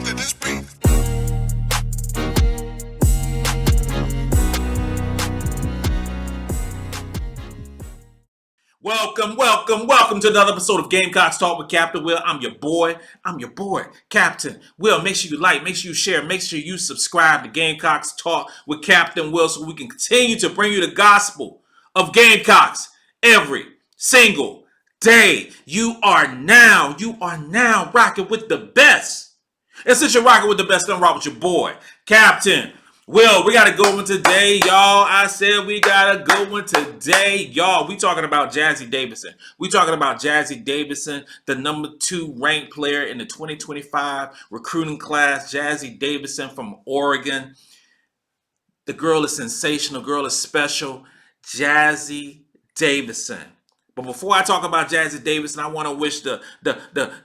to this beat. Welcome to another episode of Gamecocks Talk with Captain Will. I'm your boy, Captain Will. Make sure you like, make sure you share, make sure you subscribe to Gamecocks Talk with Captain Will so we can continue to bring you the gospel of Gamecocks every single day. You are now rocking with the best. And since you're rocking with the best, I'm rocking with your boy, Captain Will. We got a good one today, y'all. I said we got a good one today, y'all. We talking about Jazzy Davidson. We talking about Jazzy Davidson, the number 2 ranked player in the 2025 recruiting class. Jazzy Davidson from Oregon. The girl is sensational. Girl is special. Jazzy Davidson. But before I talk about Jazzy Davidson, I want to wish the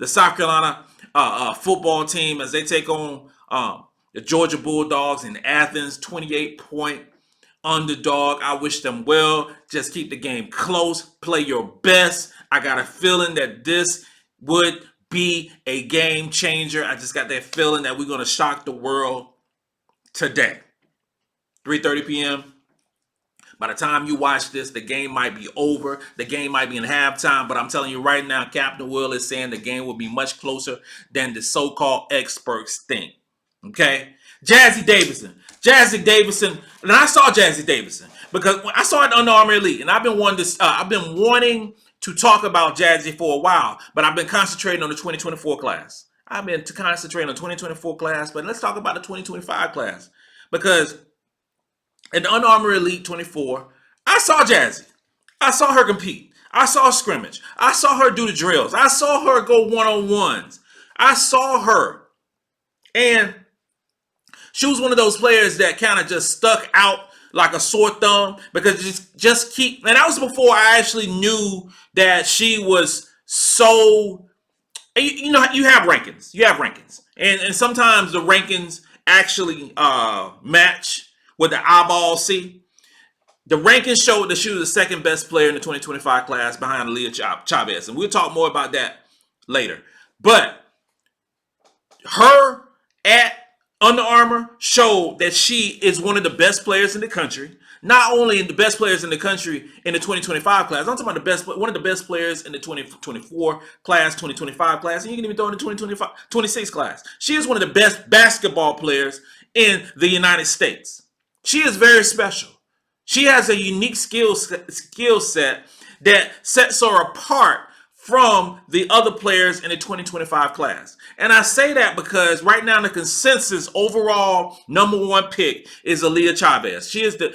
South Carolina football team as they take on the Georgia Bulldogs in Athens, 28-point underdog. I wish them well. Just keep the game close. Play your best. I got a feeling that this would be a game changer. I just got that feeling that we're going to shock the world today. 3:30 p.m. By the time you watch this, the game might be over. The game might be in halftime. But I'm telling you right now, Captain Will is saying the game will be much closer than the so-called experts think. Okay? Jazzy Davidson. And I saw Jazzy Davidson because I saw it on the Army Elite. And I've been wanting to talk about Jazzy for a while. But I've been concentrating on the 2024 class. But let's talk about the 2025 class. Because in the Under Armour Elite 24, I saw Jazzy. I saw her compete. I saw her scrimmage. I saw her do the drills. I saw her go one-on-ones. I saw her. And she was one of those players that kind of just stuck out like a sore thumb because just keep. And that was before I actually knew that she was so. You know, you have rankings. And sometimes the rankings actually match what the eyeballs see. The rankings showed that she was the second best player in the 2025 class behind Aaliyah Chavez. And we'll talk more about that later. But her at Under Armour showed that she is one of the best players in the country. Not only the best players in the country in the 2025 class. I'm talking about one of the best players in the 2024 class, 2025 class, and you can even throw in the 26 class. She is one of the best basketball players in the United States. She is very special. She has a unique skill set that sets her apart from the other players in the 2025 class. And I say that because right now the consensus overall number 1 pick is Aaliyah Chavez. She is the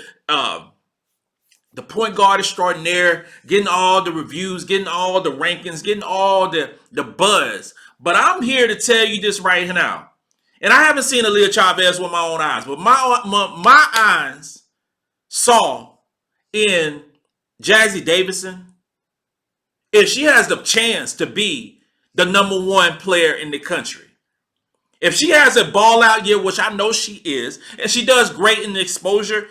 point guard extraordinaire, getting all the reviews, getting all the rankings, getting all the buzz. But I'm here to tell you this right now. And I haven't seen Aaliyah Chavez with my own eyes, but my eyes saw in Jazzy Davidson, if she has the chance to be the number 1 player in the country, if she has a ball out year, which I know she is, and she does great in the exposure,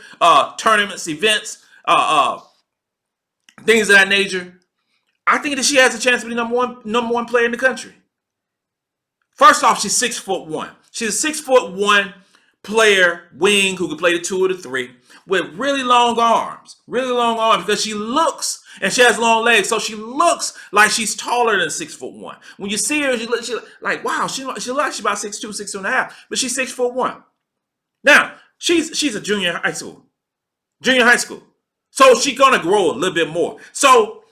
tournaments, events, things of that nature, I think that she has a chance to be number one player in the country. First off, she's 6'1". She's a 6'1" player, wing, who can play the 2 or the 3 with really long arms because she looks, and she has long legs, so she looks like she's taller than 6'1". When you see her, she like, wow, she looks like she's about 6'2", 6'2.5", but she's 6'1". Now, she's a junior high school. So she's gonna grow a little bit more. So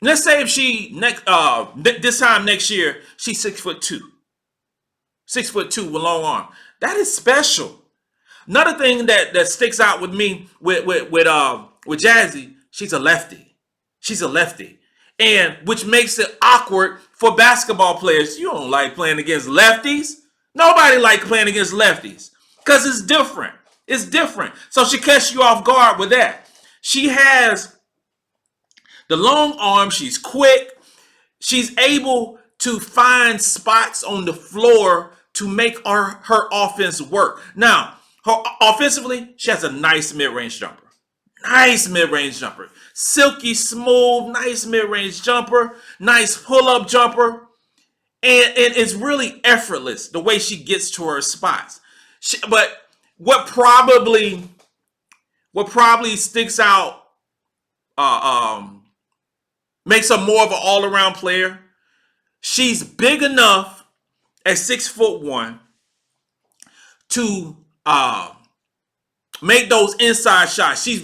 let's say if she this time next year, she's 6'2". 6'2" with long arm. That is special. Another thing that sticks out with me with Jazzy, she's a lefty. And which makes it awkward for basketball players. You don't like playing against lefties. Nobody likes playing against lefties. Because it's different. So she catches you off guard with that. She has the long arm, she's quick, she's able to find spots on the floor to make her offense work. Now, offensively, she has a nice mid-range jumper. Silky smooth, nice mid-range jumper, nice pull-up jumper. and it's really effortless the way she gets to her spots. But what probably sticks out, makes her more of an all around player. She's big enough at 6'1" to make those inside shots. She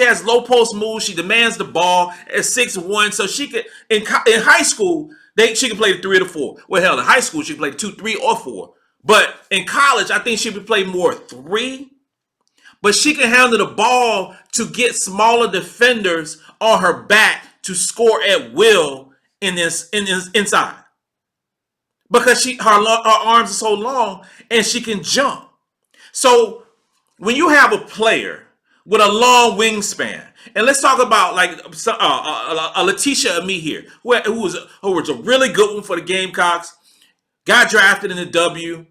has low post moves. She demands the ball at 6'1", so she could in high school she could play the 3 or the 4. Well, hell, in high school she could play the 2, 3, or 4. But in college, I think she would play more 3. But she can handle the ball to get smaller defenders on her back to score at will in this inside, because her arms are so long and she can jump. So when you have a player with a long wingspan, and let's talk about like a Letitia Amy here, who was a really good one for the Gamecocks, got drafted in the W,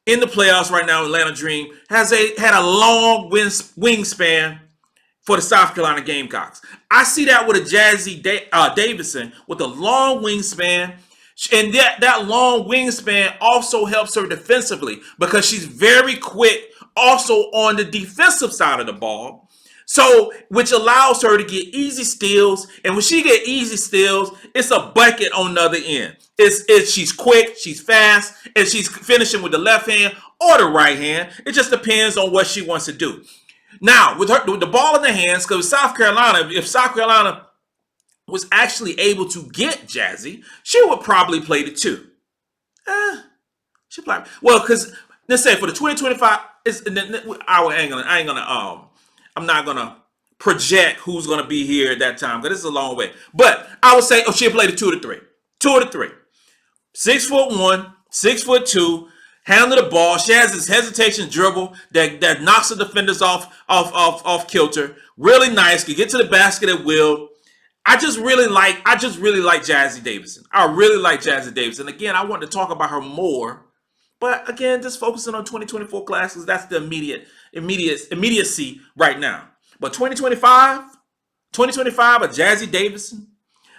in the playoffs right now. Atlanta Dream had a long wingspan for the South Carolina Gamecocks. I see that with a Jazzy Davidson with a long wingspan. And that long wingspan also helps her defensively because she's very quick also on the defensive side of the ball. So, which allows her to get easy steals. And when she get easy steals, it's a bucket on the other end. She's quick, she's fast, and she's finishing with the left hand or the right hand. It just depends on what she wants to do. Now, with the ball in the hands, because if South Carolina was actually able to get Jazzy, she would probably play the 2. Because let's say for the 2025, I'm not gonna project who's gonna be here at that time because this is a long way. But I would say, she'll play the 2 to 3, 2 to 3, 6'1", 6'2". Handle the ball. She has this hesitation dribble that knocks the defenders off kilter. Really nice. Can get to the basket at will. I just really like Jazzy Davidson. I really like Jazzy Davidson. Again, I want to talk about her more, but again, just focusing on 2024 class because that's the immediacy right now. But 2025, a Jazzy Davidson,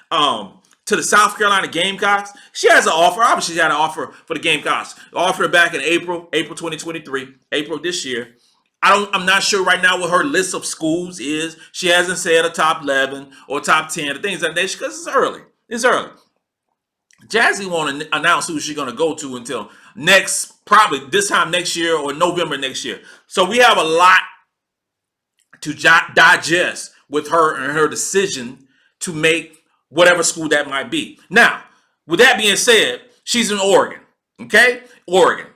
to the South Carolina Gamecocks. She has an offer. Obviously, she had an offer for the Gamecocks. Offered back in April 2023, April this year. I'm not sure right now what her list of schools is. She hasn't said a top 11 or top 10 or things like that because it's early. It's early. Jazzy won't announce who she's going to go to until probably this time next year or November next year. So we have a lot to digest with her and her decision to make whatever school that might be. Now, with that being said, she's in Oregon. Okay? Oregon.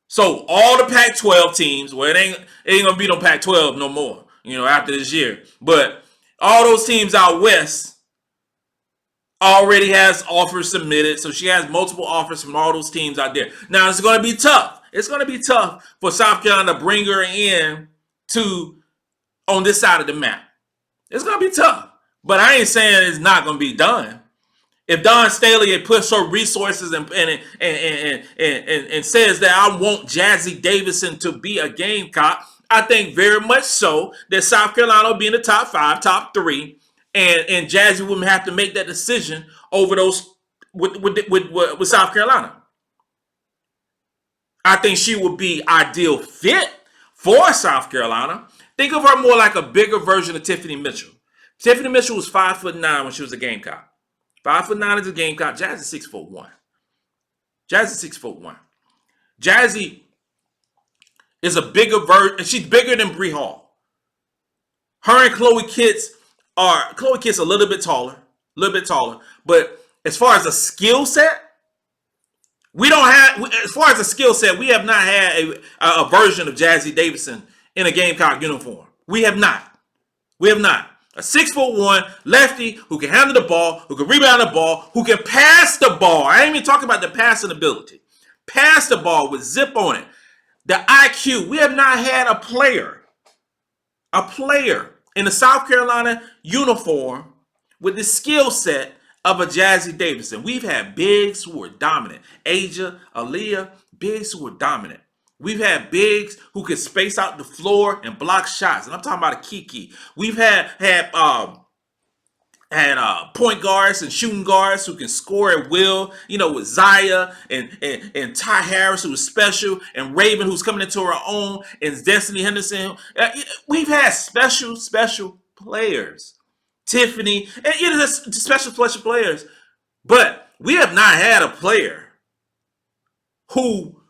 So all the Pac-12 teams, well, it ain't gonna be no Pac-12 no more, after this year. But all those teams out west already has offers submitted. So she has multiple offers from all those teams out there. Now it's gonna be tough. It's gonna be tough for South Carolina to bring her in on this side of the map. It's gonna be tough. But I ain't saying it's not going to be done. If Dawn Staley had put her resources and says that I want Jazzy Davidson to be a Gamecock, I think very much so that South Carolina will be in the top 5, top 3, and Jazzy wouldn't have to make that decision over those with South Carolina. I think she would be ideal fit for South Carolina. Think of her more like a bigger version of Tiffany Mitchell. Tiffany Mitchell was 5'9" when she was a Gamecock. 5'9" as a Gamecock. Jazzy 6'1". Jazzy is a bigger version. She's bigger than Bree Hall. Her and Chloe Kitts a little bit taller. But as far as a skill set, we have not had a version of Jazzy Davidson in a Gamecock uniform. We have not. A 6'1" lefty who can handle the ball, who can rebound the ball, who can pass the ball. I ain't even talking about the passing ability. Pass the ball with zip on it. The IQ. We have not had a player in the South Carolina uniform with the skill set of a Jazzy Davidson. We've had bigs who were dominant. Asia, Aaliyah, bigs who were dominant. We've had bigs who could space out the floor and block shots. And I'm talking about a Kiki. We've had and point guards and shooting guards who can score at will, with Zaya and Ty Harris, who is special, and Raven, who's coming into her own, and Destiny Henderson. We've had special players. Tiffany, and there's special players. But we have not had a player who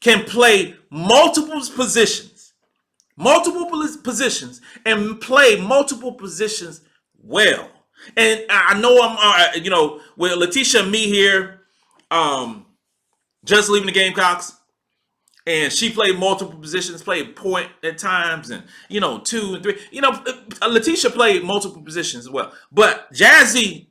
can play multiple positions, and play multiple positions well. And I know I'm, with Letitia and me here, just leaving the Gamecocks, and she played multiple positions, played point at times, and 2 and 3. Letitia played multiple positions as well. But Jazzy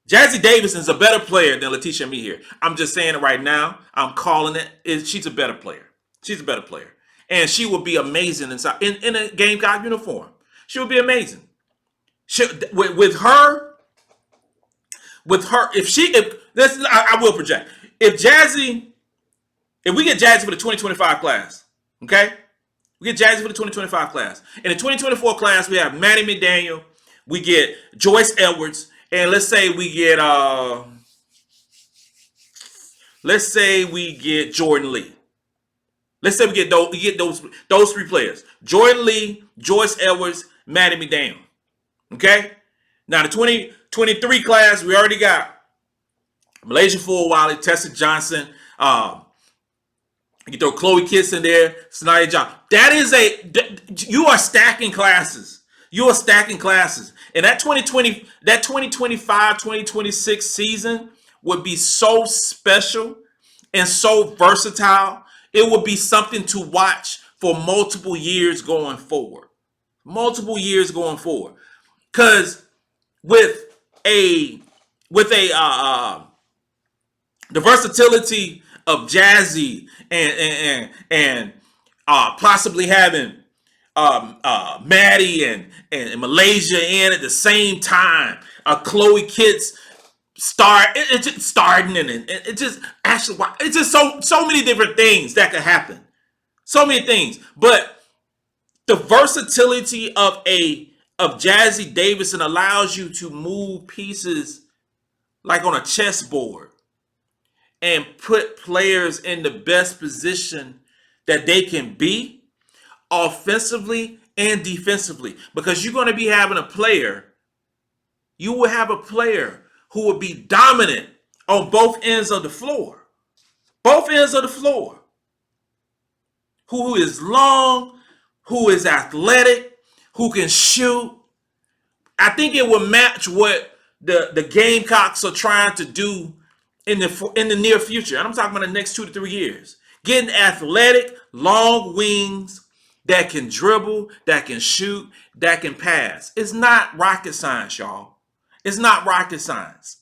Davidson is a better player than Letitia and me here. I'm just saying it right now. I'm calling it. She's a better player. She's a better player, and she would be amazing inside in a Gamecock uniform. She would be amazing. With her, I will project. If we get Jazzy for the 2025 class, okay? We get Jazzy for the 2025 class. In the 2024 class, we have Maddie McDaniel, we get Joyce Edwards, and let's say we get Jordan Lee. Let's say we get those 3 players: Jordan Lee, Joyce Edwards, Maddie McDaniel. Okay? Now the 2023 class, we already got Malaysia Fulwiley, Tessa Johnson, you throw Chloe Kitts in there, Sanaya John. You are stacking classes. You are stacking classes. And that 2025, 2026 season would be so special and so versatile. It would be something to watch for multiple years going forward. Because with the versatility of Jazzy and possibly having Maddie and Malaysia in at the same time, Chloe Kitts starting, and it just actually, it's just so many different things that could happen. So many things, but the versatility of Jazzy Davidson allows you to move pieces like on a chessboard and put players in the best position that they can be offensively and defensively. Because you're going to be having you will have a player who will be dominant on both ends of the floor. Who is long, who is athletic, who can shoot. I think it will match what the Gamecocks are trying to do in the near future. And I'm talking about the next 2 to 3 years. Getting athletic, long wings that can dribble, that can shoot, that can pass. It's not rocket science, y'all. It's not rocket science.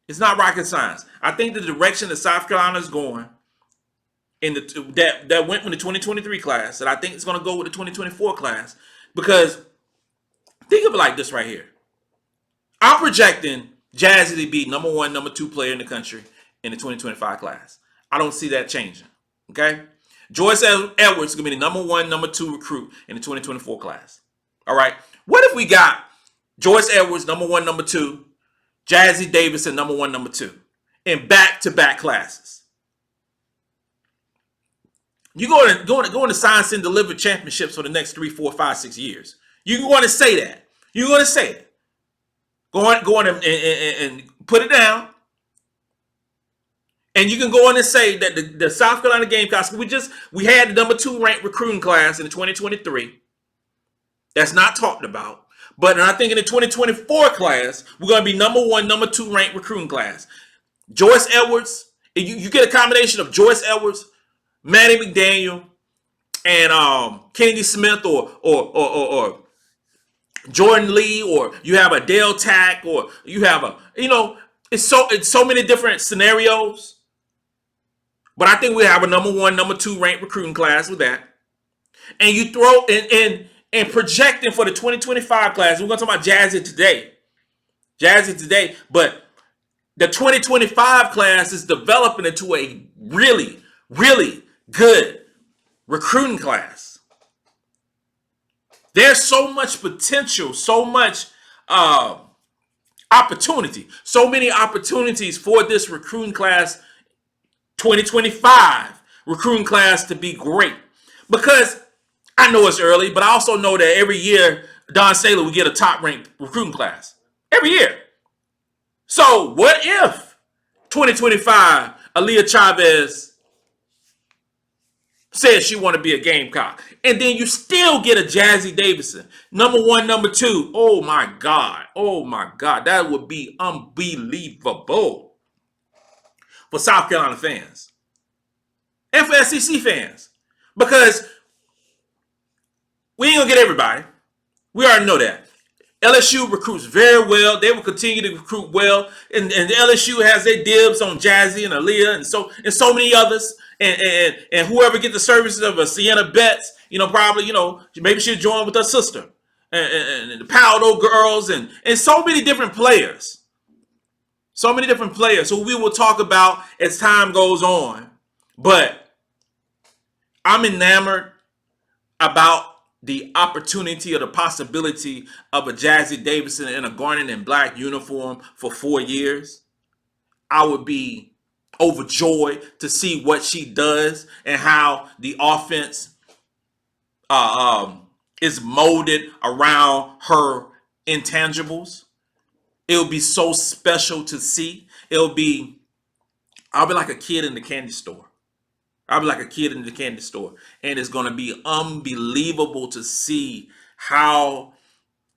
I think the direction that South Carolina is going that went with the 2023 class, that I think it's going to go with the 2024 class, because think of it like this right here. I'm projecting Jazzy to be number 1, number 2 player in the country in the 2025 class. I don't see that changing. Okay? Joyce Edwards is going to be the number 1, number 2 recruit in the 2024 class. All right? What if we got Joyce Edwards, number 1, number 2, Jazzy Davidson, number 1, number 2, in back-to-back classes? You're going to Science and Deliver championships for the next 3, 4, 5, 6 years. You're going to say that. Go on and put it down. And you can go on and say that the South Carolina Gamecocks, we had the number 2 ranked recruiting class in the 2023. That's not talked about. But I think in the 2024 class, we're going to be number 1, number 2 ranked recruiting class. Joyce Edwards, you get a combination of Joyce Edwards, Maddie McDaniel, and Kennedy Smith, or Jordan Lee, or you have a Dale Tack, or you have it's so many different scenarios. But I think we have a number 1, number 2 ranked recruiting class with that. And you throw in projecting for the 2025 class. We're going to talk about Jazzy today. But the 2025 class is developing into a really, really good recruiting class. There's so much potential, so much opportunity. So many opportunities for this recruiting class 2025 recruiting class to be great. Because I know it's early, but I also know that every year Dawn Staley will get a top ranked recruiting class. Every year. So what if 2025 Aaliyah Chavez says she want to be a Gamecock, and then you still get a Jazzy Davidson, number one, number two? Oh my God, that would be unbelievable for South Carolina fans and for SEC fans, because we ain't gonna get everybody. We already know that. LSU recruits very well. They will continue to recruit well, and LSU has their dibs on Jazzy and Aaliyah and so many others. And whoever get the services of a Sienna Betts, probably, maybe she'll join with her sister and the Paldo girls and so many different players. So many different players who we will talk about as time goes on. But I'm enamored about the opportunity or the possibility of a Jazzy Davidson in a garnet and black uniform for 4 years. I would be overjoyed to see what she does and how the offense is molded around her intangibles. It'll be so special to see. I'll be like a kid in the candy store. I'll be like a kid in the candy store. And it's going to be unbelievable to see how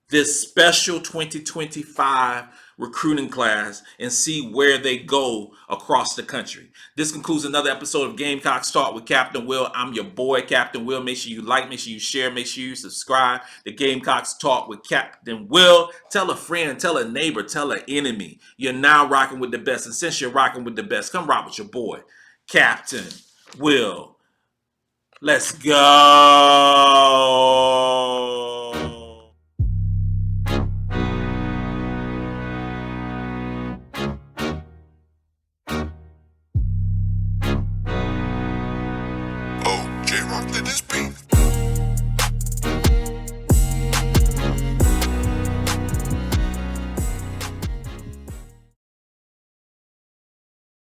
this special 2025 recruiting class and see where they go across the country. This concludes another episode of Gamecocks Talk with Captain Will. I'm your boy, Captain Will. Make sure you like, make sure you share, make sure you subscribe to Gamecocks Talk with Captain Will. Tell a friend, tell a neighbor, tell an enemy. You're now rocking with the best. And since you're rocking with the best, come rock with your boy, Captain Will. Let's go. Oh, J-Rock did this